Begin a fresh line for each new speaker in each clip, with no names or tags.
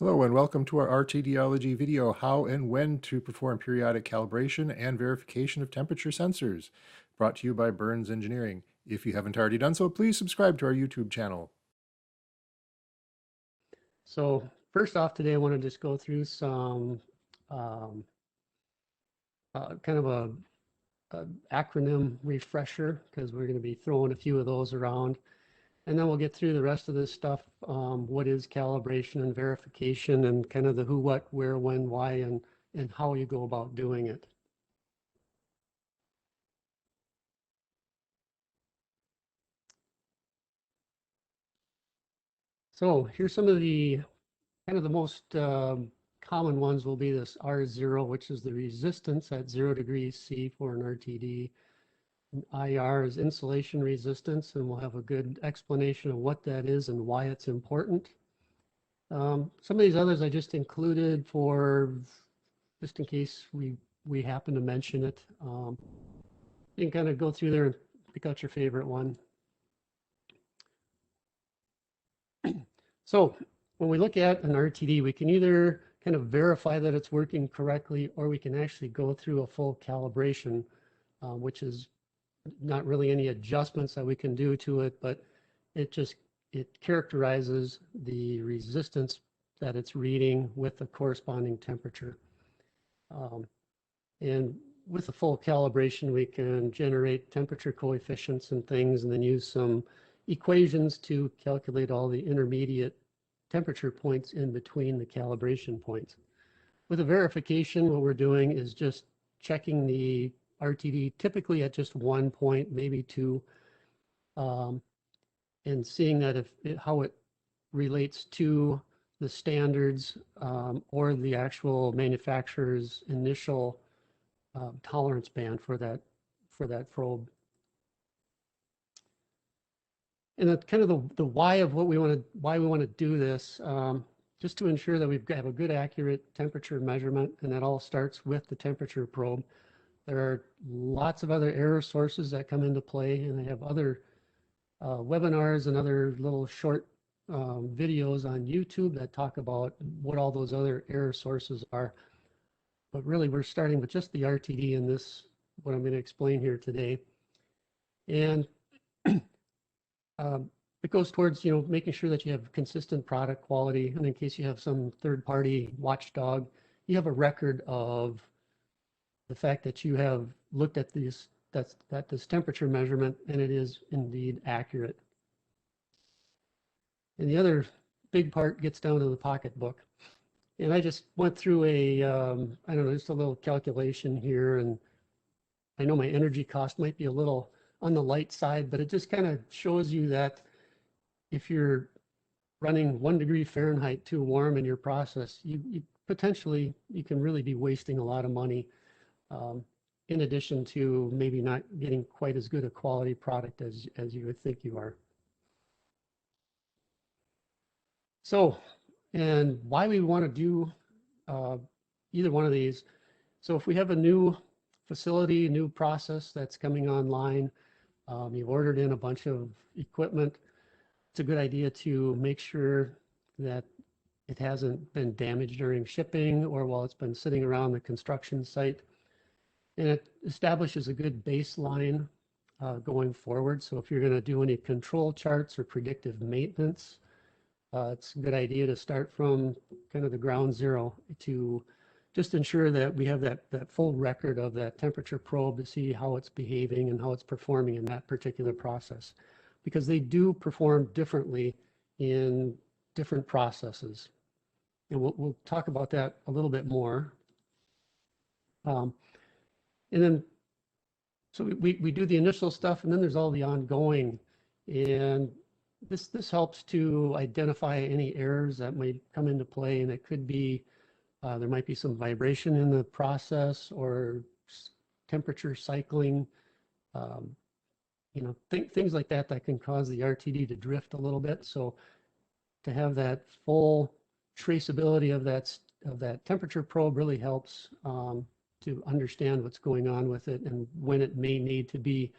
Hello and welcome to our RTDology video, how and when to perform periodic calibration and verification of temperature sensors, brought to you by Burns Engineering. If you haven't already done so, please subscribe to our YouTube channel.
So first off today, I want to just go through some kind of a acronym refresher because we're going to be throwing a few of those around. And then we'll get through the rest of this stuff. What is calibration and verification and kind of the who, what, where, when, why, and how you go about doing it. So here's some of the kind of the most common ones will be this R0, which is the resistance at 0 degrees C for an RTD. IR is insulation resistance, and we'll have a good explanation of what that is and why it's important. Some of these others I just included for just in case we happen to mention it. You can kind of go through there and pick out your favorite one. So when we look at an RTD, we can either kind of verify that it's working correctly, or we can actually go through a full calibration, which is not really any adjustments that we can do to it, but it characterizes the resistance that it's reading with the corresponding temperature. And with the full calibration, we can generate temperature coefficients and things, and then use some equations to calculate all the intermediate temperature points in between the calibration points. With a verification, what we're doing is just checking the RTD typically at just 1 point, maybe 2, and seeing that how it relates to the standards or the actual manufacturer's initial tolerance band for that probe. And that's kind of the why of why we want to do this, just to ensure that we have a good accurate temperature measurement, and that all starts with the temperature probe. There are lots of other error sources that come into play, and they have other webinars and other little short videos on YouTube that talk about what all those other error sources are. But really, we're starting with just the RTD in this, what I'm going to explain here today. And it goes towards, making sure that you have consistent product quality. And in case you have some third-party watchdog, you have a record of the fact that you have looked at this temperature measurement, and it is indeed accurate. And the other big part gets down to the pocketbook. And I just went through I don't know, just a little calculation here, and I know my energy cost might be a little on the light side, but it just kind of shows you that if you're running 1 degree Fahrenheit too warm in your process, you potentially can really be wasting a lot of money, in addition to maybe not getting quite as good a quality product as you would think you are. So, and why we want to do either one of these. So if we have a new facility, new process that's coming online, you've ordered in a bunch of equipment, it's a good idea to make sure that it hasn't been damaged during shipping or while it's been sitting around the construction site. And it establishes a good baseline going forward. So if you're going to do any control charts or predictive maintenance, it's a good idea to start from kind of the ground zero to just ensure that we have that full record of that temperature probe to see how it's behaving and how it's performing in that particular process, because they do perform differently in different processes. And we'll talk about that a little bit more. And then, so we do the initial stuff, and then there's all the ongoing. And this helps to identify any errors that might come into play, and it could be there might be some vibration in the process or temperature cycling, things like that can cause the RTD to drift a little bit. So to have that full traceability of that temperature probe really helps to understand what's going on with it and when it may need to be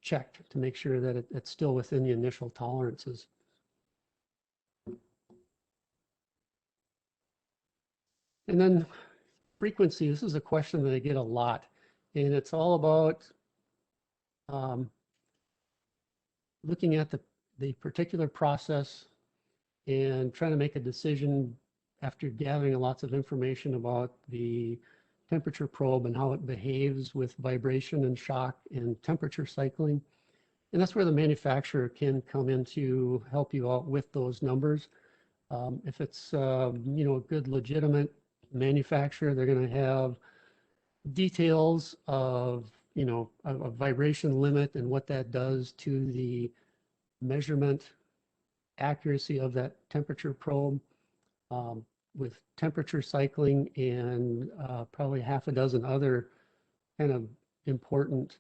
checked to make sure that it's still within the initial tolerances. And then frequency, this is a question that I get a lot, and it's all about um, looking at the particular process and trying to make a decision after gathering lots of information about the temperature probe and how it behaves with vibration and shock and temperature cycling. And that's where the manufacturer can come in to help you out with those numbers. If it's you know, a good legitimate manufacturer, they're going to have details of, you know, a vibration limit and what that does to the measurement accuracy of that temperature probe, with temperature cycling and probably half a dozen other kind of important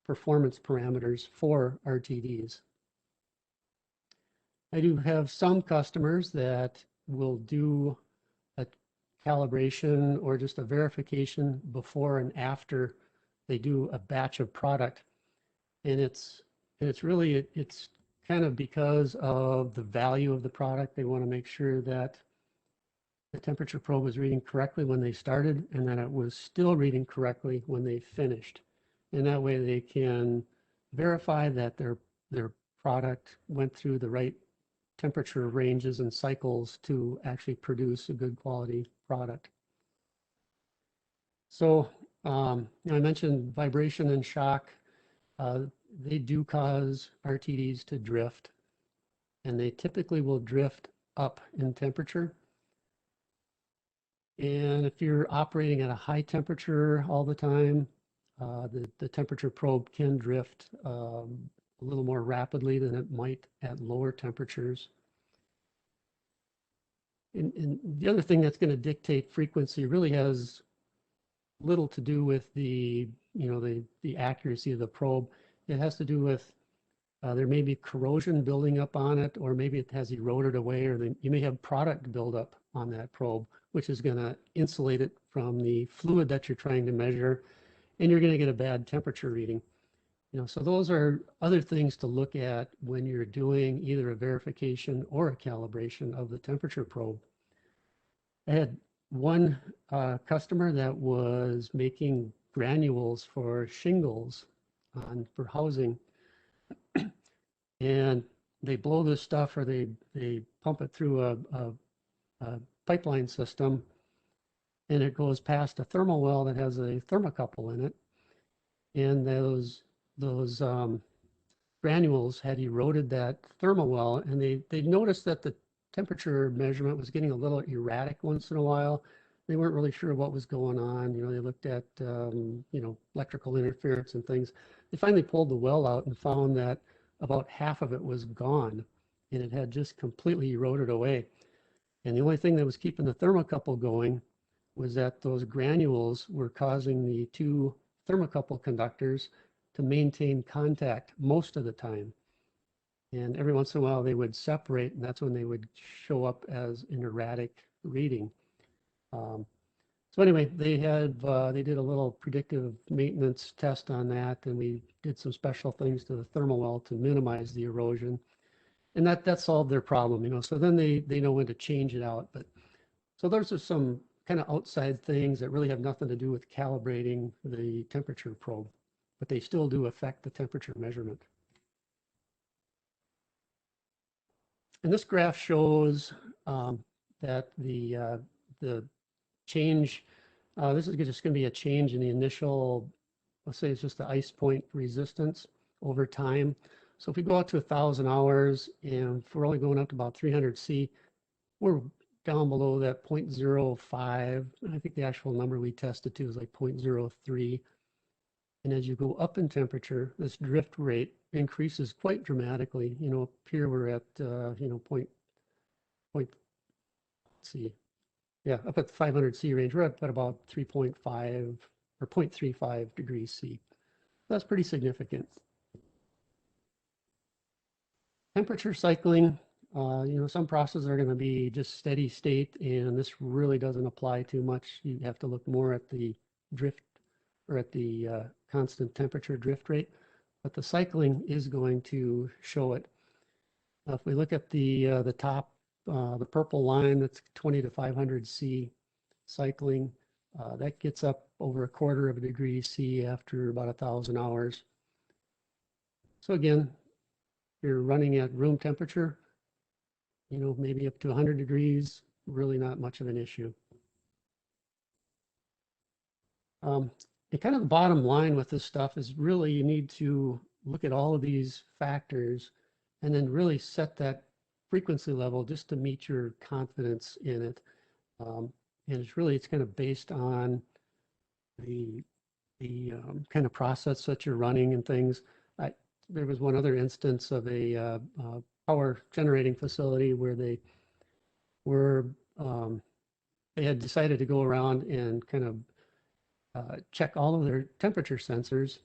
performance parameters for RTDs. I do have some customers that will do a calibration or just a verification before and after they do a batch of product. And it's really, it's kind of because of the value of the product. They want to make sure that the temperature probe was reading correctly when they started and that it was still reading correctly when they finished. And that way they can verify that their product went through the right temperature ranges and cycles to actually produce a good quality product. So you know, I mentioned vibration and shock. Uh, they do cause RTDs to drift, and they typically will drift up in temperature. And if you're operating at a high temperature all the time, the temperature probe can drift a little more rapidly than it might at lower temperatures. And the other thing that's going to dictate frequency really has little to do with the, you know, the accuracy of the probe. It has to do with there may be corrosion building up on it, or maybe it has eroded away, or you may have product buildup on that probe, which is going to insulate it from the fluid that you're trying to measure, and you're going to get a bad temperature reading. You know, so those are other things to look at when you're doing either a verification or a calibration of the temperature probe. I had one customer that was making granules for shingles for housing, and they blow this stuff, or they pump it through a pipeline system, and it goes past a thermal well that has a thermocouple in it, and those granules had eroded that thermal well, and they noticed that the temperature measurement was getting a little erratic once in a while. They weren't really sure what was going on. You know, they looked at you know, electrical interference and things. They finally pulled the well out and found that about half of it was gone, and it had just completely eroded away. And the only thing that was keeping the thermocouple going was that those granules were causing the two thermocouple conductors to maintain contact most of the time. And every once in a while they would separate, and that's when they would show up as an erratic reading. So anyway, they did a little predictive maintenance test on that, and we did some special things to the thermal well to minimize the erosion, and that solved their problem, you know. So then they know when to change it out. But so those are some kind of outside things that really have nothing to do with calibrating the temperature probe, but they still do affect the temperature measurement. And this graph shows that the change, this is just going to be a change in the initial, let's say it's just the ice point resistance over time. So if we go out to 1,000 hours, and if we're only going up to about 300 C, we're down below that 0.05. And I think the actual number we tested to is like 0.03. And as you go up in temperature, this drift rate increases quite dramatically. You know, up here we're at, you know, let's see, yeah, up at the 500 C range, we're at about 3.5 or 0.35 degrees C. That's pretty significant. Temperature cycling, you know, some processes are going to be just steady state, and this really doesn't apply too much. You have to look more at the drift, or at the constant temperature drift rate, but the cycling is going to show it. If we look at the top, the purple line, that's 20 to 500 C, cycling. That gets up over 1/4 of a degree C after about 1,000 hours. So again, you're running at room temperature, maybe up to 100 degrees, really not much of an issue. And kind of the bottom line with this stuff is really you need to look at all of these factors and then really set that frequency level just to meet your confidence in it. And it's kind of based on the kind of process that you're running and things. There was one other instance of a power generating facility where they were they had decided to go around and kind of check all of their temperature sensors.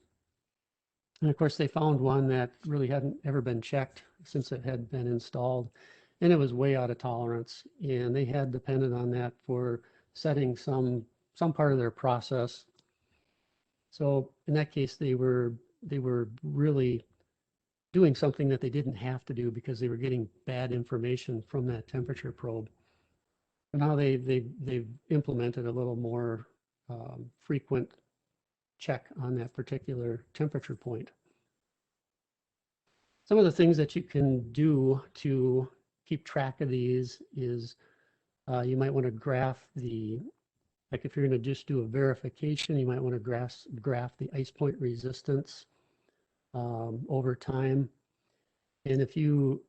And of course, they found one that really hadn't ever been checked since it had been installed, and it was way out of tolerance. And they had depended on that for setting some part of their process. So in that case, they were really doing something that they didn't have to do because they were getting bad information from that temperature probe. And now they've implemented a little more frequent check on that particular temperature point. Some of the things that you can do to keep track of these is you might want to graph like if you're going to just do a verification, you might want to graph the ice point resistance over time. And if you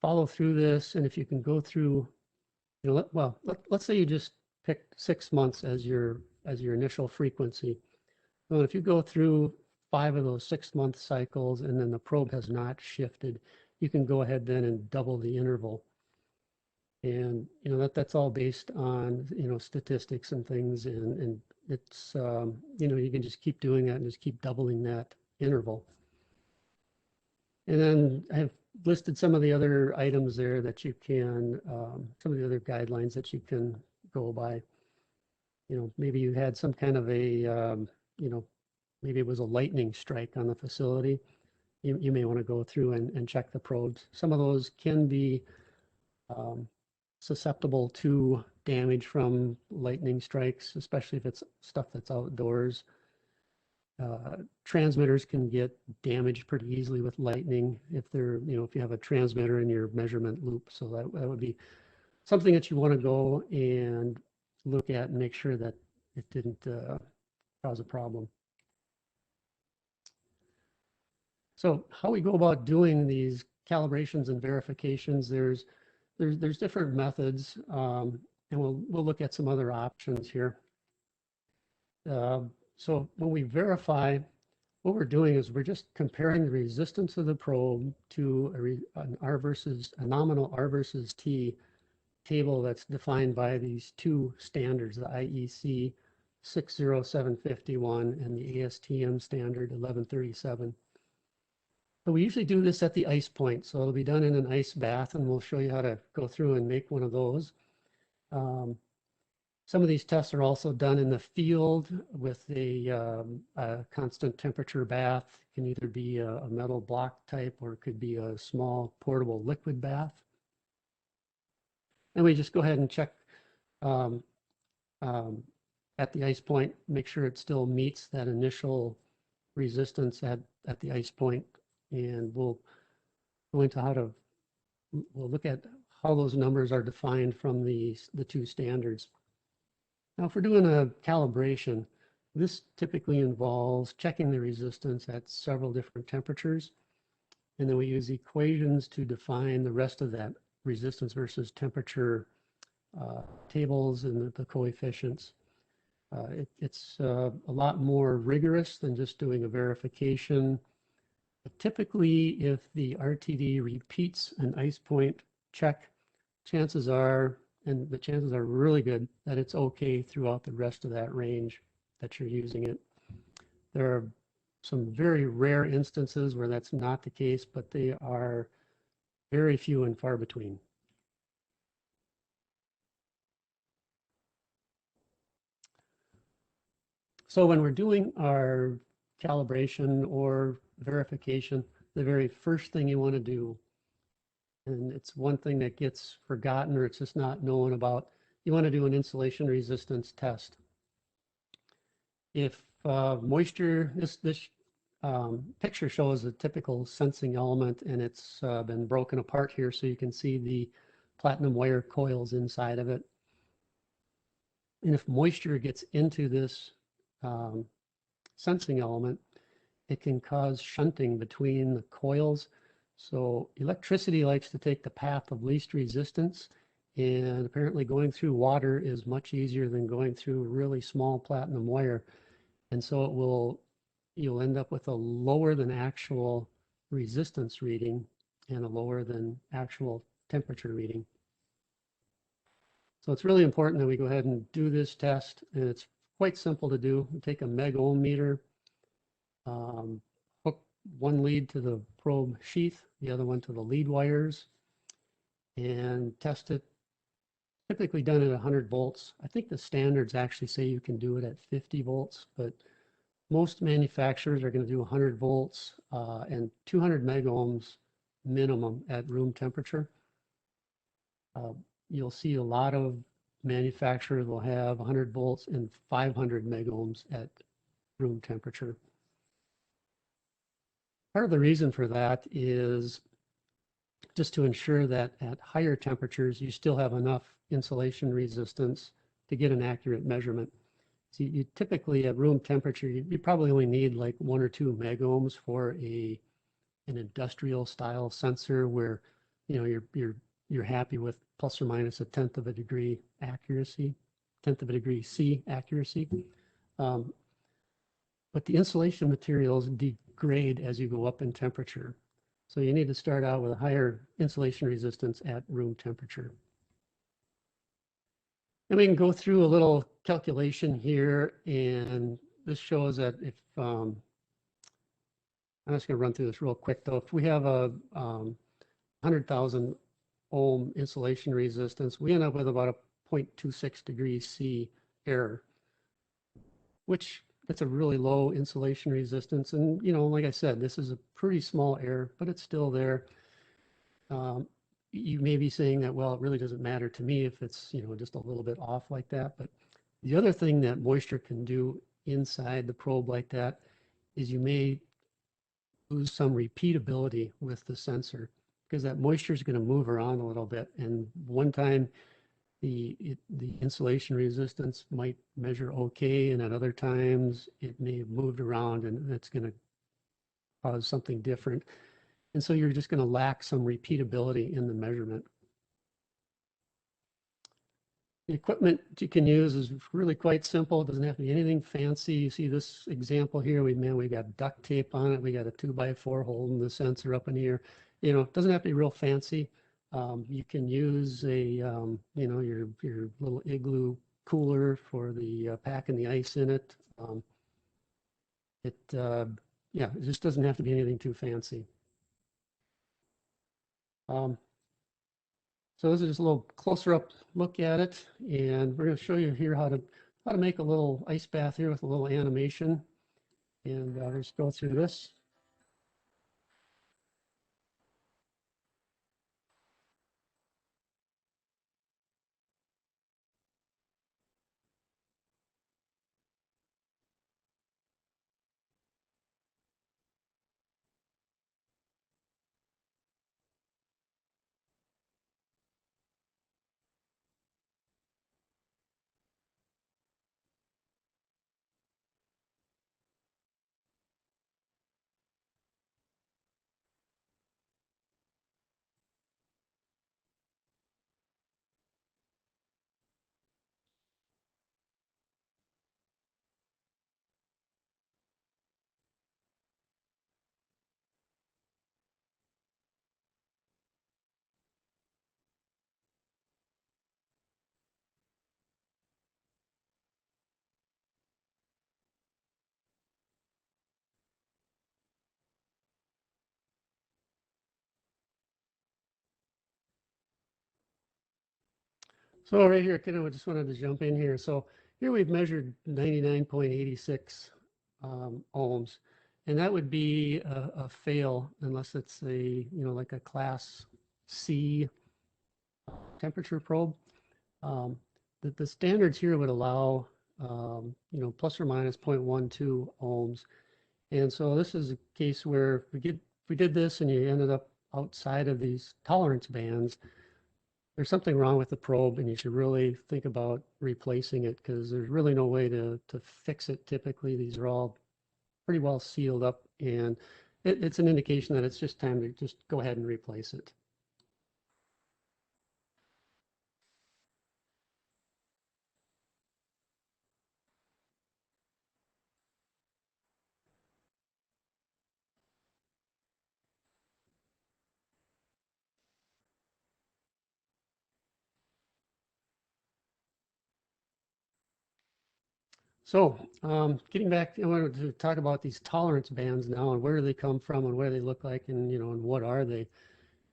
follow through this, and if you can go through, let's say you just picked 6 months as your initial frequency. Well, if you go through 5 of those 6-month cycles and then the probe has not shifted, you can go ahead then and double the interval. And that's all based on statistics and things, and it's you can just keep doing that and just keep doubling that interval. And then I have listed some of the other items there that you can, some of the other guidelines that you can go by. Maybe you had some kind of a, maybe it was a lightning strike on the facility. You may want to go through and check the probes. Some of those can be susceptible to damage from lightning strikes, especially if it's stuff that's outdoors. Transmitters can get damaged pretty easily with lightning if if you have a transmitter in your measurement loop. So that would be something that you want to go and look at and make sure that it didn't cause a problem. So how we go about doing these calibrations and verifications, there's different methods, and we'll look at some other options here. So when we verify, what we're doing is we're just comparing the resistance of the probe to a nominal R versus T table that's defined by these two standards, the IEC 60751 and the ASTM standard 1137. So we usually do this at the ice point. So it'll be done in an ice bath, and we'll show you how to go through and make one of those. Some of these tests are also done in the field with a constant temperature bath. It can either be a metal block type or it could be a small portable liquid bath. And we just go ahead and check at the ice point, make sure it still meets that initial resistance at the ice point. And we'll go into we'll look at how those numbers are defined from the two standards. Now, if we're doing a calibration, this typically involves checking the resistance at several different temperatures. And then we use equations to define the rest of that resistance versus temperature tables and the coefficients. It's a lot more rigorous than just doing a verification. But typically, if the RTD repeats an ice point check, chances are, and the chances are really good, that it's okay throughout the rest of that range that you're using it. There are some very rare instances where that's not the case, but they are very few and far between. So when we're doing our calibration or verification, the very first thing you want to do, and it's one thing that gets forgotten or it's just not known about, you want to do an insulation resistance test. If moisture, this picture shows a typical sensing element, and it's been broken apart here so you can see the platinum wire coils inside of it. And if moisture gets into this um, sensing element, it can cause shunting between the coils. So electricity likes to take the path of least resistance, and apparently going through water is much easier than going through really small platinum wire. And so you'll end up with a lower than actual resistance reading and a lower than actual temperature reading. So it's really important that we go ahead and do this test, and it's quite simple to do. We take a meg ohm meter, hook one lead to the probe sheath, the other one to the lead wires, and test it. Typically done at 100 volts. I think the standards actually say you can do it at 50 volts, but most manufacturers are going to do 100 volts and 200 meg ohms minimum at room temperature. You'll see a lot of manufacturers will have 100 volts and 500 meg ohms at room temperature. Part of the reason for that is just to ensure that at higher temperatures, you still have enough insulation resistance to get an accurate measurement. So you typically at room temperature, you probably only need like 1 or 2 meg ohms for an industrial style sensor where you're happy with plus or minus a tenth of a degree accuracy, tenth of a degree C accuracy. But the insulation materials degrade as you go up in temperature. So you need to start out with a higher insulation resistance at room temperature. And we can go through a little calculation here, and this shows that if, I'm just going to run through this real quick though. If we have a 100,000 ohm insulation resistance, we end up with about a 0.26 degrees C error, which that's a really low insulation resistance. And, like I said, this is a pretty small error, but it's still there. You may be saying that, well, it really doesn't matter to me if it's, just a little bit off like that. But the other thing that moisture can do inside the probe like that is you may lose some repeatability with the sensor because that moisture is going to move around a little bit. And one time the insulation resistance might measure okay, and at other times it may have moved around and it's going to cause something different. And so you're just going to lack some repeatability in the measurement. The equipment you can use is really quite simple. It doesn't have to be anything fancy. You see this example here, we got duct tape on it. We got a 2x4 holding the sensor up in here. It doesn't have to be real fancy. You can use your little igloo cooler for the packing the ice in it. It just doesn't have to be anything too fancy. So this is just a little closer up look at it, and we're going to show you here how to make a little ice bath here with a little animation, and let's go through this. So right here, kind of just wanted to jump in here. So here we've measured 99.86 ohms, and that would be a fail unless it's like a class C temperature probe. the standards here would allow, plus or minus 0.12 ohms. And so this is a case where if we did this and you ended up outside of these tolerance bands, there's something wrong with the probe and you should really think about replacing it because there's really no way to fix it typically. These are all pretty well sealed up, and it's an indication that it's just time to just go ahead and replace it. So getting back, I wanted to talk about these tolerance bands now and where do they come from and what do they look like and, and what are they?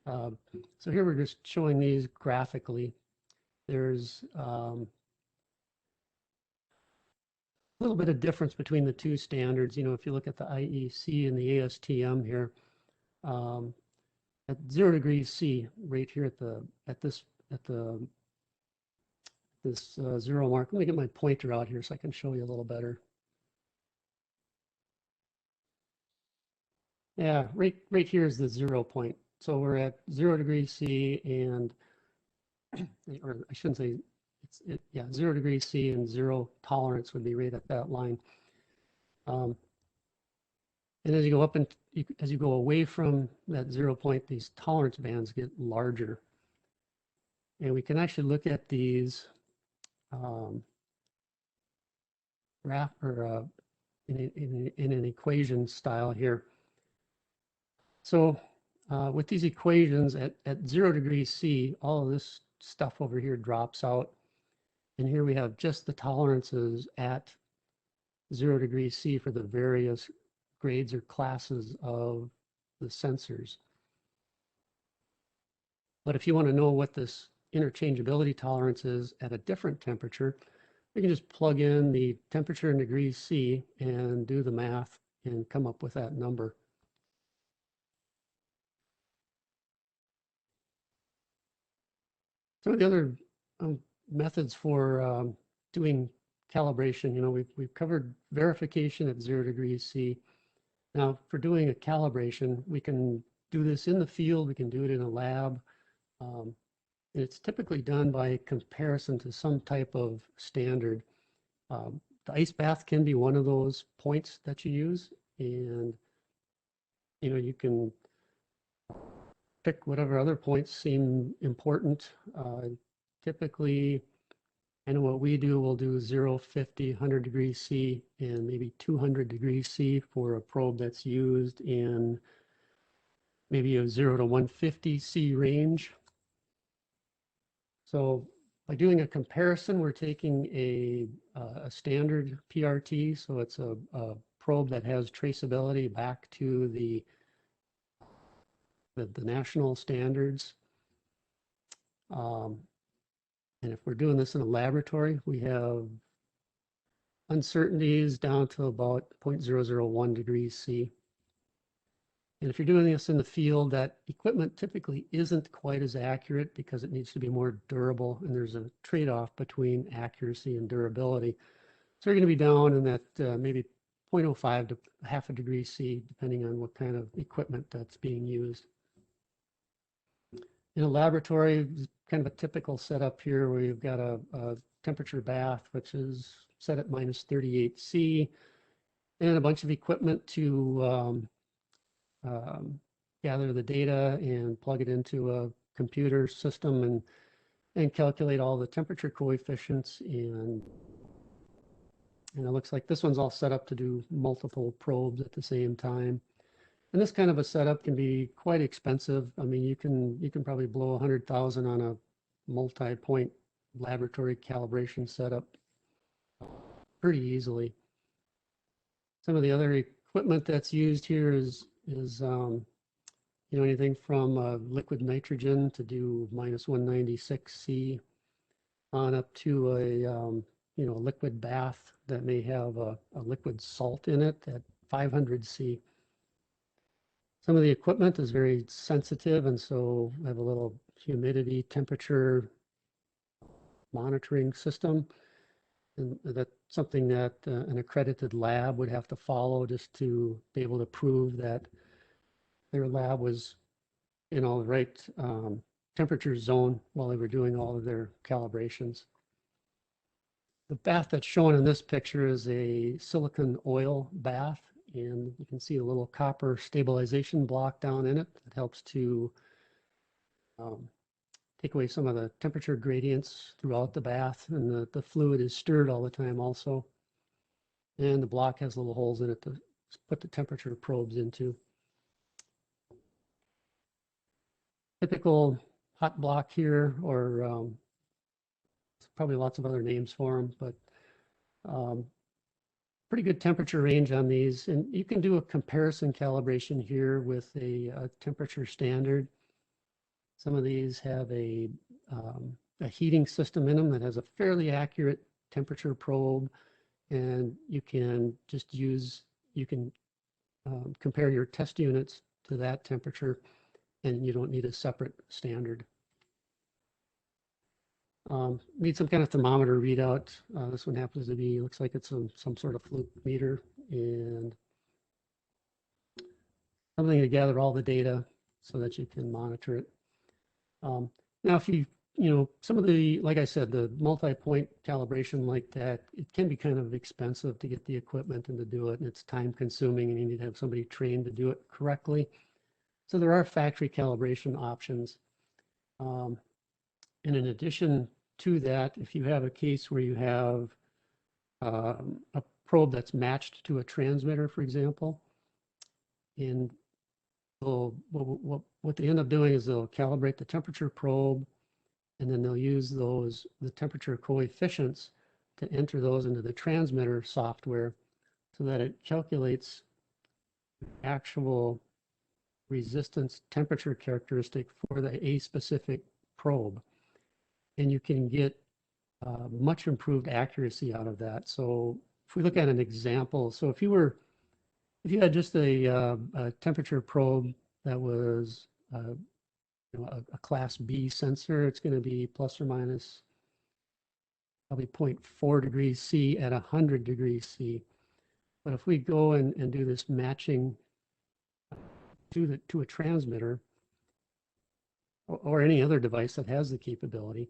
Uh, so here we're just showing these graphically. There's a little bit of difference between the two standards. If you look at the IEC and the ASTM here, um, at 0 degrees C, right here at this zero mark. Let me get my pointer out here so I can show you a little better. Yeah, right here is the 0 point. So we're at 0 degrees C and, or I shouldn't say, yeah, 0 degrees C and zero tolerance would be right at that line. And as you go up and as you go away from that 0 point, these tolerance bands get larger. And we can actually look at these graph or in an equation style here. So with these equations at 0 degrees C, all of this stuff over here drops out. And here we have just the tolerances at 0 degrees C for the various grades or classes of the sensors. But if you want to know what this interchangeability tolerance is at a different temperature, we can just plug in the temperature in degrees C and do the math and come up with that number. Some of the other methods for doing calibration, we've covered verification at 0 degrees C. Now, for doing a calibration, we can do this in the field, we can do it in a lab. It's typically done by comparison to some type of standard. The ice bath can be one of those points that you use, and you can pick whatever other points seem important. Typically, I know what we do, we'll do 0, 50, 100 degrees C, and maybe 200 degrees C for a probe that's used in maybe a 0 to 150 C range. So by doing a comparison, we're taking a standard PRT, so it's a probe that has traceability back to the national standards. And if we're doing this in a laboratory, we have uncertainties down to about 0.001 degrees C. And if you're doing this in the field, that equipment typically isn't quite as accurate because it needs to be more durable, and there's a trade-off between accuracy and durability. So you're going to be down in that maybe 0.05 to half a degree C, depending on what kind of equipment that's being used. In a laboratory, kind of a typical setup here where you've got a temperature bath, which is set at minus 38 C, and a bunch of equipment to gather the data and plug it into a computer system and calculate all the temperature coefficients. And it looks like this one's all set up to do multiple probes at the same time. And this kind of a setup can be quite expensive. I mean, you can probably blow 100,000 on a multi-point laboratory calibration setup pretty easily. Some of the other equipment that's used here is anything from liquid nitrogen to do minus 196 C on up to a liquid bath that may have a liquid salt in it at 500 C. Some of the equipment is very sensitive, and so I have a little humidity temperature monitoring system. And that's something that an accredited lab would have to follow just to be able to prove that their lab was in all the right temperature zone while they were doing all of their calibrations. The bath that's shown in this picture is a silicon oil bath, and you can see a little copper stabilization block down in it that helps to um, take away some of the temperature gradients throughout the bath, and the fluid is stirred all the time also. And the block has little holes in it to put the temperature probes into. Typical hot block here, or probably lots of other names for them, but pretty good temperature range on these. And you can do a comparison calibration here with a temperature standard. Some of these have a heating system in them that has a fairly accurate temperature probe, and you can just use, you can compare your test units to that temperature, and you don't need a separate standard. Need some kind of thermometer readout. This one happens to be, looks like it's some sort of fluke meter, and something to gather all the data so that you can monitor it. Now, if some of the, like I said, the multi-point calibration like that, it can be kind of expensive to get the equipment and to do it, and it's time consuming, and you need to have somebody trained to do it correctly. So there are factory calibration options. And in addition to that, if you have a case where you have a probe that's matched to a transmitter, for example, and what they end up doing is they'll calibrate the temperature probe, and then they'll use the temperature coefficients to enter those into the transmitter software so that it calculates actual resistance temperature characteristic for a specific probe. And you can get much improved accuracy out of that. So if we look at an example, so if you had just a temperature probe that was a class B sensor, it's going to be plus or minus probably 0.4 degrees C at 100 degrees C. But if we go and do this matching to a transmitter or any other device that has the capability,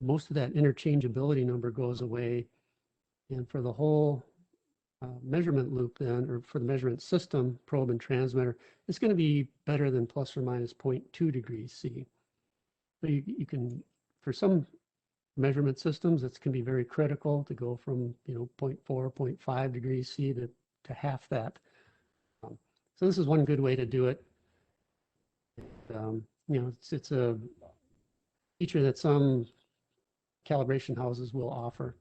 most of that interchangeability number goes away. And for the whole measurement loop then, or for the measurement system, probe and transmitter, it's going to be better than plus or minus 0.2 degrees C. So you can, for some measurement systems, it can be very critical to go from 0.4, 0.5 degrees C to half that. So this is one good way to do it. It's a feature that some calibration houses will offer.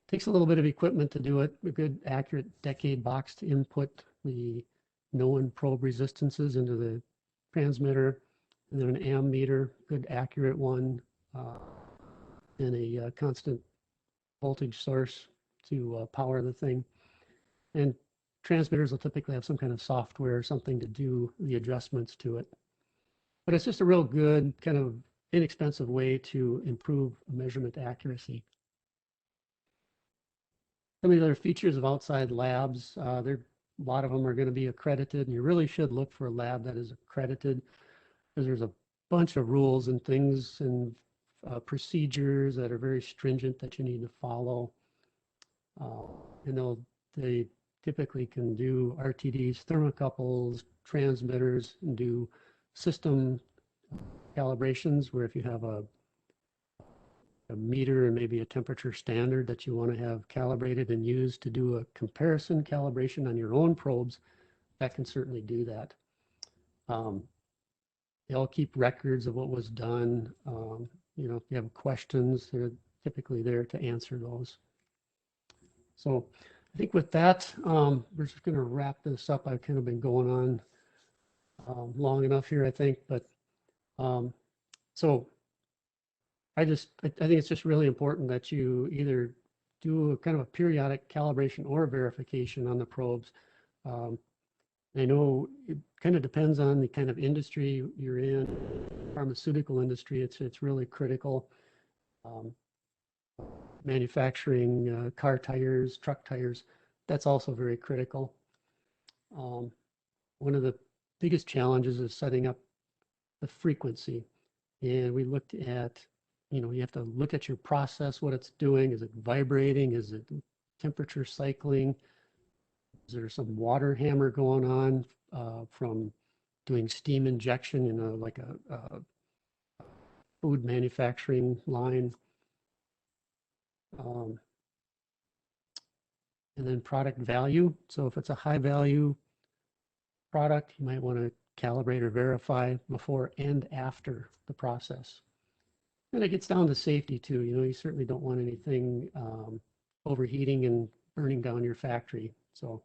Takes a little bit of equipment to do it, a good accurate decade box to input the known probe resistances into the transmitter, and then an ammeter, good accurate one, and a constant voltage source to power the thing. And transmitters will typically have some kind of software or something to do the adjustments to it. But it's just a real good, kind of inexpensive way to improve measurement accuracy. Some of the other features of outside labs, a lot of them are going to be accredited, and you really should look for a lab that is accredited, because there's a bunch of rules and things and procedures that are very stringent that you need to follow. They typically can do RTDs, thermocouples, transmitters, and do system calibrations where if you have a meter and maybe a temperature standard that you want to have calibrated and used to do a comparison calibration on your own probes, that can certainly do that. They all keep records of what was done. If you have questions, they're typically there to answer those. So I think with that, we're just going to wrap this up. I've kind of been going on long enough here, I think, but so I think it's just really important that you either do a kind of a periodic calibration or verification on the probes. I know it kind of depends on the kind of industry you're in. Pharmaceutical industry, it's really critical. um, manufacturing car tires, truck tires. That's also very critical. Um, one of the biggest challenges is setting up the frequency. And we looked at, you have to look at your process, what it's doing. Is it vibrating? Is it temperature cycling? Is there some water hammer going on from doing steam injection in like a food manufacturing line? Um, and then product value. So if it's a high value product, you might want to calibrate or verify before and after the process. And it gets down to safety too. You certainly don't want anything overheating and burning down your factory. So